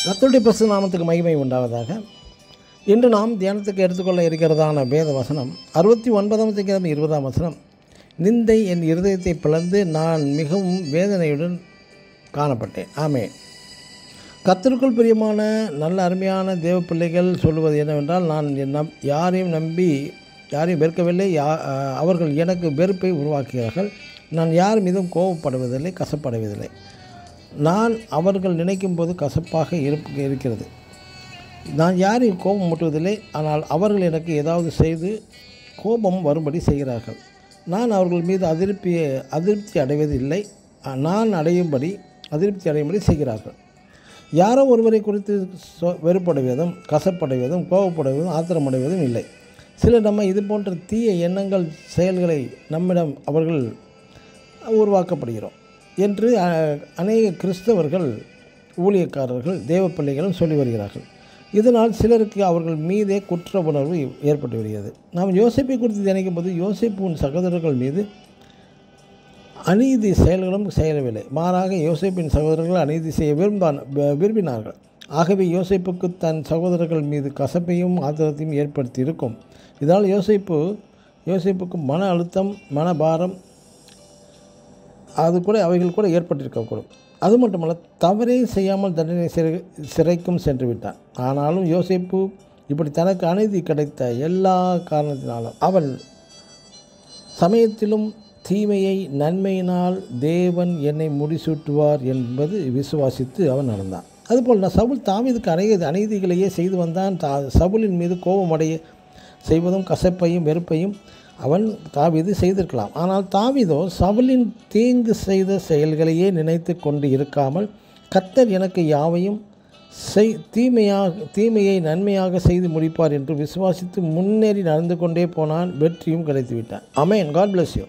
கர்த்தருடைய பரிசுத்த நாமத்துக்கு மகிமை உண்டாவதாக. இன்று நாம் தியானத்துக்கு எடுத்துக்கொள்ள இருக்கிறதான வேத வசனம் 69ஆம் அதிகாரம் 20ஆம் வசனம். நிந்தை என் இருதயத்தை பிளந்து நான் மிகவும் வேதனையுடன் காணப்பட்டேன். ஆமென். கர்த்தருக்குள் பிரியமான நல்ல அருமையான தேவ பிள்ளைகள் சொல்லுவது என்னவென்றால், நான் யாரையும் வெறுக்கவில்லை. அவர்கள் எனக்கு வெறுப்பை உருவாக்குகிறார்கள். நான் யார் மீதும் கோபப்படுவதில்லை, கசப்படைவதில்லை. நான் அவர்கள் நினைக்கும் போது கசப்பாக இருக்கிறது. நான் யாரையும் கோபம் மூட்டுவதில்லை. ஆனால் அவர்கள் எனக்கு ஏதாவது செய்து கோபம் வரும்படி செய்கிறார்கள். நான் அவர்கள் மீது அதிருப்தி அடைவதில்லை. நான் அதிருப்தி அடையும்படி செய்கிறார்கள். யாரோ ஒருவரை குறித்து வெறுப்படைவதும், கசப்படைவதும், கோபப்படுவதும், ஆத்திரமடைவதும் இல்லை. சிலர் நம்ம இது போன்ற தீய எண்ணங்கள், செயல்களை நம்மிடம் அவர்கள் உருவாக்கப்படுகிறோம் என்று அநேக கிறிஸ்தவர்கள், ஊழியக்காரர்கள், தேவ பிள்ளைகளும் சொல்லி வருகிறார்கள். இதனால் சிலருக்கு அவர்கள் மீதே குற்ற உணர்வு ஏற்பட்டு வருகிறது. நாம் யோசேப்பை குறித்து நினைக்கும் போது, யோசேப்பின் சகோதரர்கள் மீது அநீதி செயல்களும் செய்யவில்லை. மாறாக யோசேப்பின் சகோதரர்கள் அநீதி செய்ய விரும்பினார்கள். ஆகவே யோசேப்புக்கு தன் சகோதரர்கள் மீது கசப்பையும் ஆத்திரத்தையும் ஏற்படுத்தி இருக்கும். இதனால் யோசேப்புக்கு மன அழுத்தம், மனபாரம் அவைகள் கூட ஏற்பட்டிருக்கக்கூடும். அது மட்டுமல்ல, தவறே செய்யாமல் தண்டனை சிறைக்கும் சென்று விட்டான். ஆனாலும் யோசேப்பு இப்படி தனக்கு அநீதி கிடைத்த எல்லா காரணத்தினாலும் அவன் சமயத்திலும் தீமையை நன்மையினால் தேவன் என்னை முடிசூட்டுவார் என்பது விசுவாசித்து அவன் நடந்தான். அதுபோல் சவுல் தாவீதுக்கு அநீதிகளையே செய்து வந்தான். சவுலின் மீது கோபமடைய செய்வதும் கசப்பையும் வெறுப்பையும் அவன் தாவீது செய்திருக்கலாம். ஆனால் தாவீதோ சவுலின் தீங்கு செய்த செயல்களையே நினைத்து கொண்டு இருக்காமல், கர்த்தர் எனக்கு யாவையும் தீமையை நன்மையாக செய்து முடிப்பார் என்று விசுவாசித்து முன்னேறி நடந்து கொண்டே போனான். வெற்றியும் கிடைத்து விட்டான். ஆமென். God bless you.